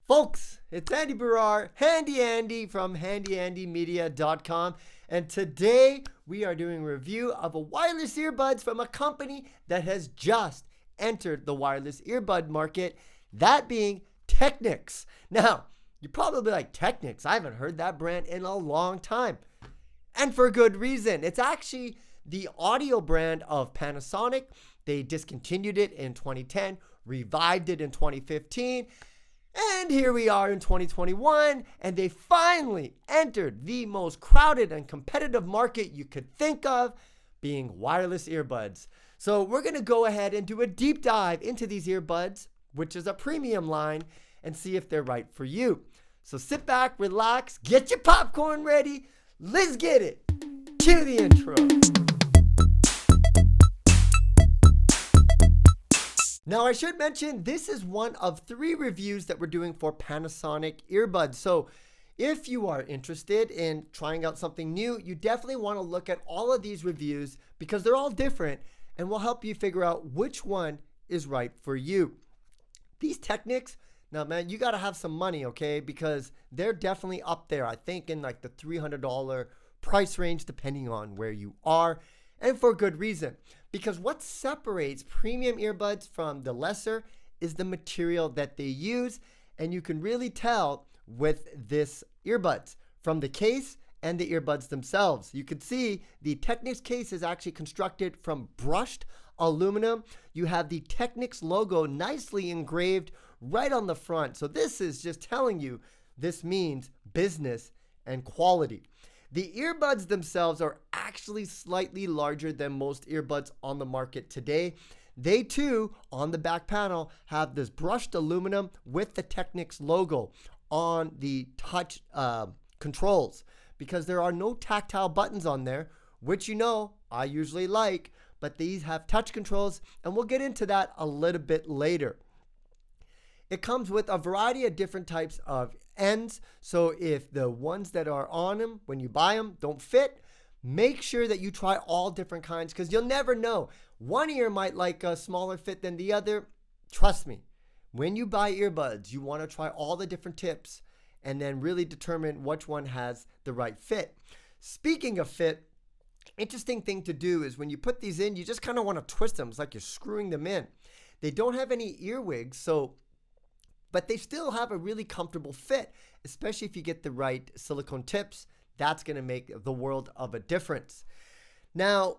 Folks, it's Andy Baryer, Handy Andy from handyandymedia.com, and today we are doing a review of a wireless earbuds from a company that has just entered the wireless earbud market, that being Technics. Now, you're probably like, Technics? I haven't heard that brand in a long time. And for good reason. It's actually the audio brand of Panasonic. They discontinued it in 2010, revived it in 2015, and here we are in 2021, and they finally entered the most crowded and competitive market you could think of, being wireless earbuds. So we're going to go ahead and do a deep dive into these earbuds, which is a premium line, and see if they're right for you. So sit back, relax, get your popcorn ready. Let's get it. Cue the intro. Now, I should mention, this is one of 3 reviews that we're doing for Panasonic earbuds. So if you are interested in trying out something new, you definitely want to look at all of these reviews because they're all different and will help you figure out which one is right for you. These Technics, now man, you got to have some money, okay? Because they're definitely up there, I think in like the $300 price range, depending on where you are. And for good reason, because what separates premium earbuds from the lesser is the material that they use, and you can really tell with this earbuds from the case and the earbuds themselves. You can see the Technics case is actually constructed from brushed aluminum. You have the Technics logo nicely engraved right on the front. So this is just telling you this means business and quality. The earbuds themselves are actually slightly larger than most earbuds on the market today. They too, on the back panel, have this brushed aluminum with the Technics logo on the touch controls, because there are no tactile buttons on there, which you know I usually like, but these have touch controls, and we'll get into that a little bit later. It comes with a variety of different types of ends. So if the ones that are on them, when you buy them, don't fit, make sure that you try all different kinds, because you'll never know. One ear might like a smaller fit than the other. Trust me, when you buy earbuds, you want to try all the different tips and then really determine which one has the right fit. Speaking of fit, interesting thing to do is when you put these in, you just kind of want to twist them. It's like you're screwing them in. They don't have any earwigs, but they still have a really comfortable fit, especially if you get the right silicone tips. That's going to make the world of a difference. Now,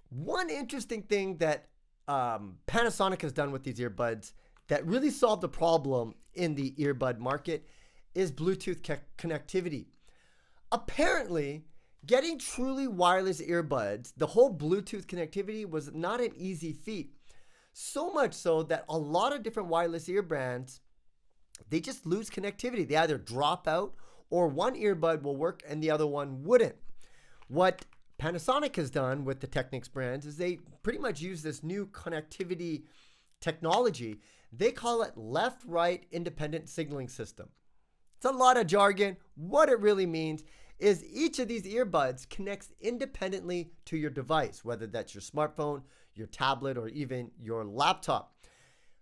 one interesting thing that Panasonic has done with these earbuds that really solved the problem in the earbud market is Bluetooth connectivity. Apparently, getting truly wireless earbuds, the whole Bluetooth connectivity was not an easy feat. So much so that a lot of different wireless ear brands, they just lose connectivity. They either drop out or one earbud will work and the other one wouldn't. What Panasonic has done with the Technics brands is they pretty much use this new connectivity technology. They call it left-right independent signaling system. It's a lot of jargon. What it really means is each of these earbuds connects independently to your device, whether that's your smartphone, your tablet, or even your laptop.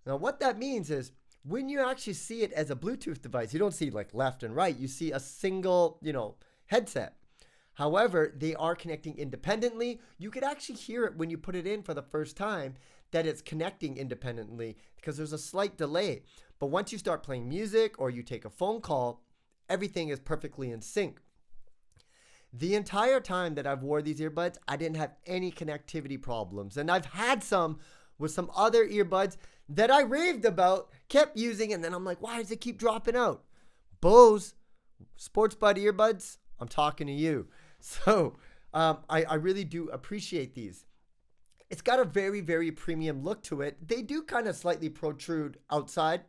Now, what that means is when you actually see it as a Bluetooth device, you don't see like left and right. You see a single, headset. However, they are connecting independently. You could actually hear it when you put it in for the first time that it's connecting independently because there's a slight delay. But once you start playing music or you take a phone call, everything is perfectly in sync. The entire time that I've wore these earbuds, I didn't have any connectivity problems. And I've had some with some other earbuds that I raved about, kept using, and then I'm like, why does it keep dropping out? Bose Sports Bud earbuds, I'm talking to you. So I really do appreciate these. It's got a very, very premium look to it. They do kind of slightly protrude outside,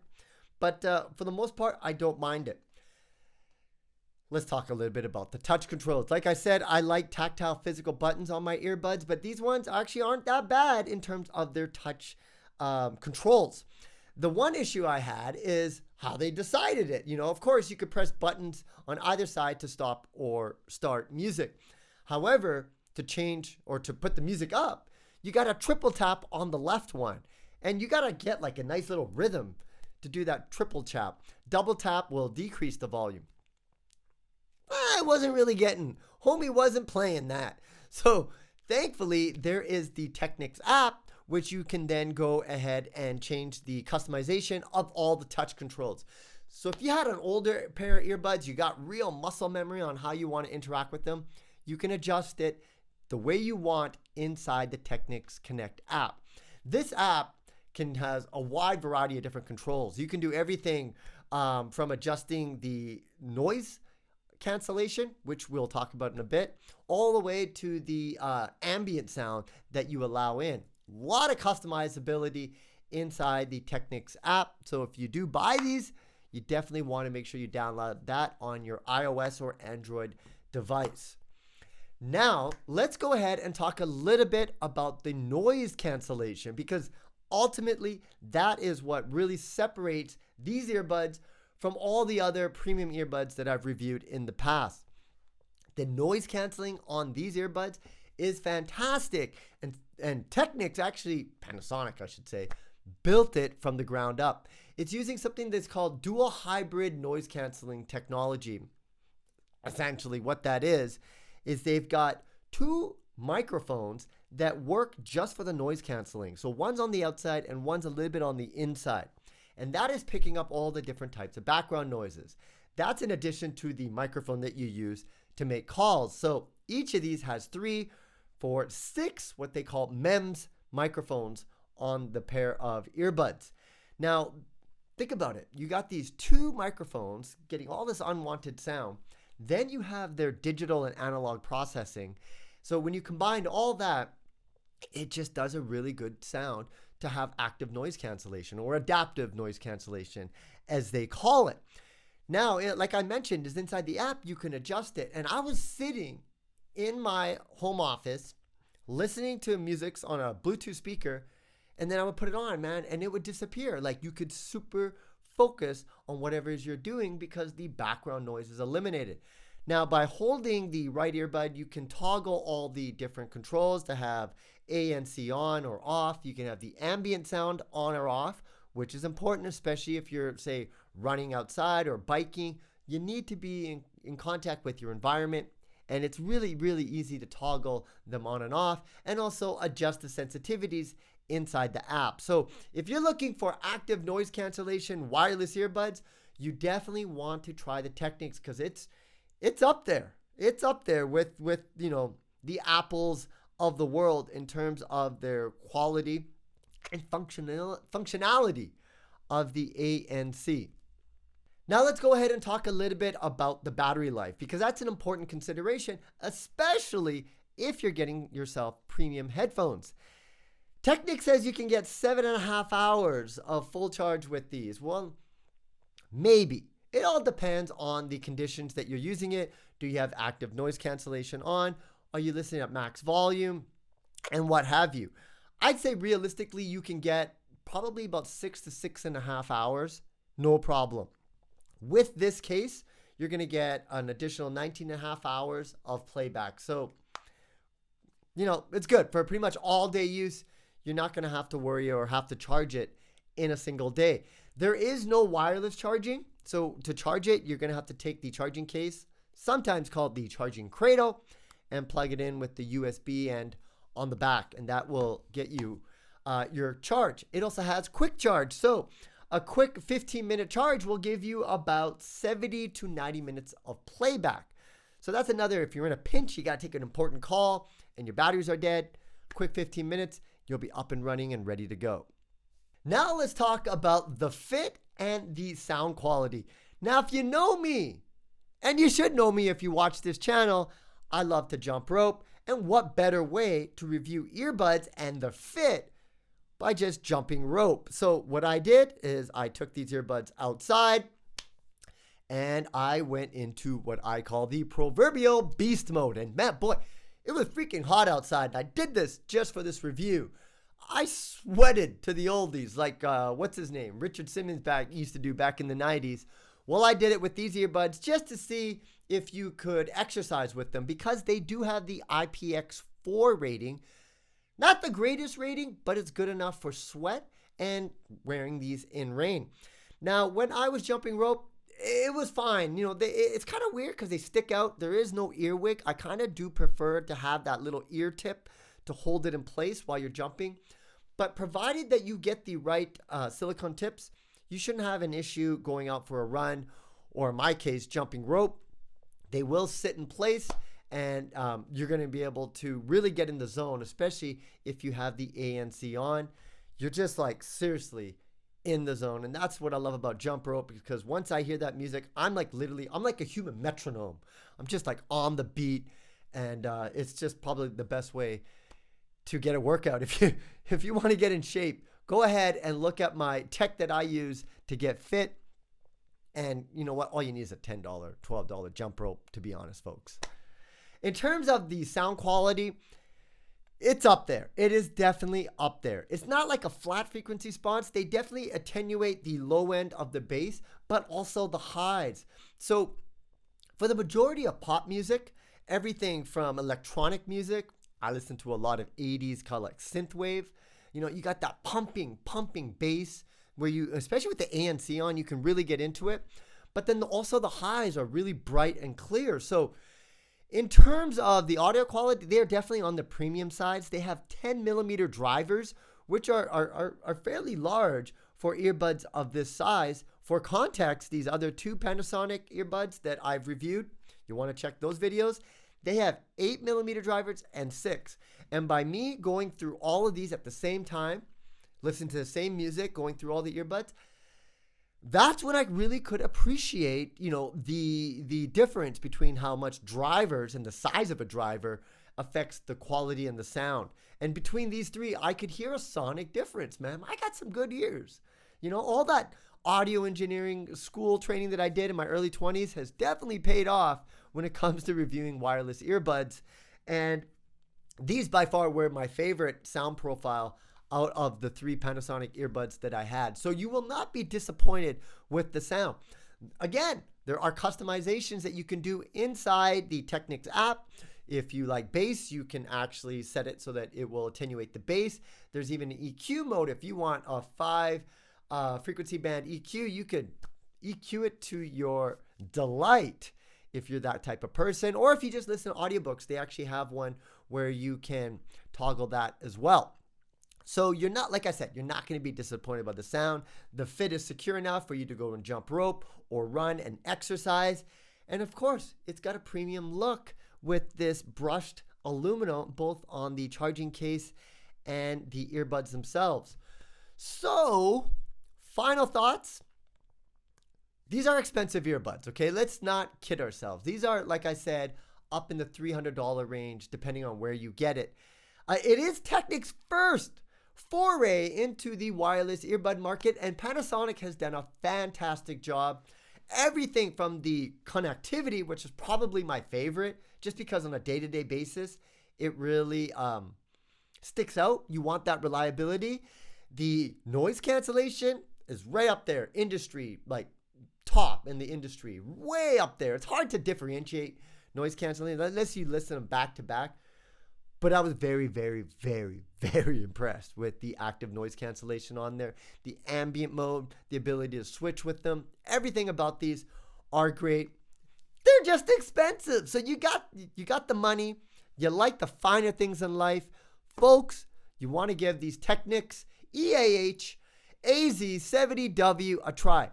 but for the most part, I don't mind it. Let's talk a little bit about the touch controls. Like I said, I like tactile physical buttons on my earbuds, but these ones actually aren't that bad in terms of their touch controls. The one issue I had is how they decided it. Of course, you could press buttons on either side to stop or start music. However, to change or to put the music up, you got to triple tap on the left one. And you got to get like a nice little rhythm to do that triple tap. Double tap will decrease the volume. I wasn't really getting, homie wasn't playing that. So thankfully, there is the Technics app, which you can then go ahead and change the customization of all the touch controls. So if you had an older pair of earbuds, you got real muscle memory on how you want to interact with them, you can adjust it the way you want inside the Technics Connect app. This app has a wide variety of different controls. You can do everything from adjusting the noise cancellation, which we'll talk about in a bit, all the way to the ambient sound that you allow in. A lot of customizability inside the Technics app. So if you do buy these, you definitely want to make sure you download that on your iOS or Android device. Now, let's go ahead and talk a little bit about the noise cancellation, because ultimately that is what really separates these earbuds from all the other premium earbuds that I've reviewed in the past. The noise canceling on these earbuds is fantastic. And Technics, actually Panasonic I should say, built it from the ground up. It's using something that's called dual hybrid noise canceling technology. Essentially what that is they've got two microphones that work just for the noise canceling. So one's on the outside and one's a little bit on the inside. And that is picking up all the different types of background noises. That's in addition to the microphone that you use to make calls. So each of these has 3, 4, 6 what they call MEMS microphones on the pair of earbuds. Now, think about it. You got these 2 microphones getting all this unwanted sound. Then you have their digital and analog processing. So when you combine all that, it just does a really good sound to have active noise cancellation, or adaptive noise cancellation as they call it. Now, like I mentioned, is inside the app, you can adjust it. And I was sitting in my home office listening to music on a Bluetooth speaker, and then I would put it on, man, and it would disappear. Like, you could super focus on whatever it is you're doing because the background noise is eliminated. Now, by holding the right earbud, you can toggle all the different controls to have ANC on or off. You can have the ambient sound on or off, which is important, especially if you're, say, running outside or biking. You need to be in contact with your environment, and it's really, really easy to toggle them on and off, and also adjust the sensitivities inside the app. So if you're looking for active noise cancellation wireless earbuds, you definitely want to try the Technics, because it's up there. It's up there with you know, the Apples of the world in terms of their quality and functionality of the ANC. Now let's go ahead and talk a little bit about the battery life, because that's an important consideration, especially if you're getting yourself premium headphones. Technics says you can get 7.5 hours of full charge with these. Well, maybe. It all depends on the conditions that you're using it. Do you have active noise cancellation on? Are you listening at max volume? And what have you? I'd say realistically, you can get probably about 6 to 6.5 hours, no problem. With this case, you're going to get an additional 19.5 hours of playback. So, you know, it's good for pretty much all day use. You're not going to have to worry or have to charge it in a single day. There is no wireless charging. So to charge it, you're going to have to take the charging case, sometimes called the charging cradle, and plug it in with the USB end on the back, and that will get you your charge. It also has quick charge. So a quick 15-minute charge will give you about 70 to 90 minutes of playback. So that's another, if you're in a pinch, you got to take an important call and your batteries are dead, quick 15 minutes, you'll be up and running and ready to go. Now let's talk about the fit and the sound quality. Now, if you know me, and you should know me if you watch this channel, I love to jump rope. And what better way to review earbuds and the fit by just jumping rope? So what I did is I took these earbuds outside and I went into what I call the proverbial beast mode. And man, boy, it was freaking hot outside. And I did this just for this review. I sweated to the oldies, like what's his name? Richard Simmons used to do back in the 90s. Well, I did it with these earbuds just to see if you could exercise with them, because they do have the IPX4 rating. Not the greatest rating, but it's good enough for sweat and wearing these in rain. Now, when I was jumping rope, it was fine. It's kind of weird because they stick out. There is no earwig. I kind of do prefer to have that little ear tip to hold it in place while you're jumping. But provided that you get the right silicone tips, you shouldn't have an issue going out for a run, or in my case, jumping rope. They will sit in place, and you're going to be able to really get in the zone, especially if you have the ANC on. You're just like seriously in the zone. And that's what I love about jump rope, because once I hear that music, I'm like a human metronome. I'm just like on the beat, and it's just probably the best way to get a workout. If you want to get in shape, go ahead and look at my tech that I use to get fit. And you know what? All you need is a $10, $12 jump rope, to be honest, folks. In terms of the sound quality, it's up there. It is definitely up there. It's not like a flat frequency response. They definitely attenuate the low end of the bass, but also the highs. So for the majority of pop music, everything from electronic music, I listen to a lot of 80s kind of like synthwave. You got that pumping bass where you, especially with the ANC on, you can really get into it. But then also the highs are really bright and clear. So in terms of the audio quality, they're definitely on the premium sides. They have 10 millimeter drivers, which are fairly large for earbuds of this size. For context, these other two Panasonic earbuds that I've reviewed, you want to check those videos, they have 8 millimeter drivers and 6. And by me going through all of these at the same time, listening to the same music, going through all the earbuds, that's when I really could appreciate, the difference between how much drivers and the size of a driver affects the quality and the sound. And between these three, I could hear a sonic difference, man. I got some good ears. All that audio engineering school training that I did in my early 20s has definitely paid off when it comes to reviewing wireless earbuds. And these by far were my favorite sound profile out of the 3 Panasonic earbuds that I had. So you will not be disappointed with the sound. Again, there are customizations that you can do inside the Technics app. If you like bass, you can actually set it so that it will attenuate the bass. There's even an EQ mode. If you want a 5 frequency band EQ, you could EQ it to your delight if you're that type of person. Or if you just listen to audiobooks, they actually have one where you can toggle that as well. So you're not, like I said, you're not going to be disappointed by the sound. The fit is secure enough for you to go and jump rope or run and exercise. And of course, it's got a premium look with this brushed aluminum, both on the charging case and the earbuds themselves. So, final thoughts. These are expensive earbuds, okay? Let's not kid ourselves. These are, like I said, up in the $300 range, depending on where you get it. It is Technics' first foray into the wireless earbud market, and Panasonic has done a fantastic job. Everything from the connectivity, which is probably my favorite, just because on a day-to-day basis, it really sticks out. You want that reliability. The noise cancellation is right up there, industry, like top in the industry, way up there. It's hard to differentiate noise canceling unless you listen them back to back. But I was very, very, very, very impressed with the active noise cancellation on there, the ambient mode, the ability to switch with them. Everything about these are great. They're just expensive. So you got the money. You like the finer things in life. Folks, you want to give these Technics EAH AZ70W a try.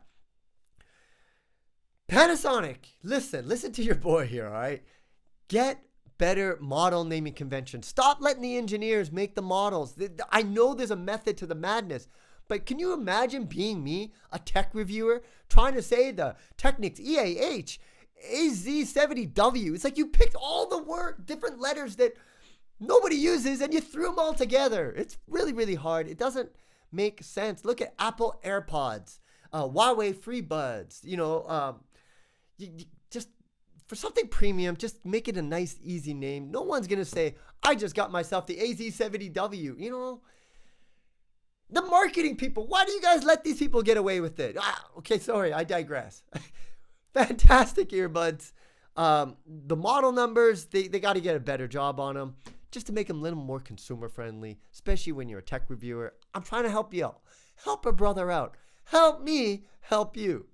Panasonic, listen to your boy here, all right? Get better model naming conventions. Stop letting the engineers make the models. I know there's a method to the madness, but can you imagine being me, a tech reviewer, trying to say the Technics EAH AZ70W? It's like you picked all the different letters that nobody uses and you threw them all together. It's really, really hard. It doesn't make sense. Look at Apple AirPods, Huawei FreeBuds, just for something premium, just make it a nice, easy name. No one's going to say, I just got myself the AZ70W. The marketing people, why do you guys let these people get away with it? Okay, sorry, I digress. Fantastic earbuds. The model numbers, they got to get a better job on them just to make them a little more consumer friendly, especially when you're a tech reviewer. I'm trying to help you out. Help a brother out. help me help you.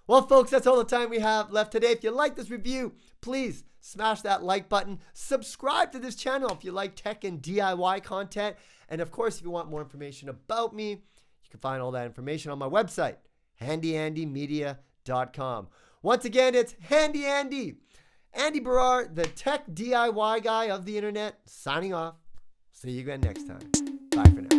Well, folks, that's all the time we have left today. If you like this review, please smash that like button. Subscribe to this channel if you like tech and DIY content. And of course, if you want more information about me, you can find all that information on my website, handyandymedia.com. Once again, it's Handy Andy. Andy Baryer, the tech DIY guy of the internet, signing off. See you again next time. Bye for now.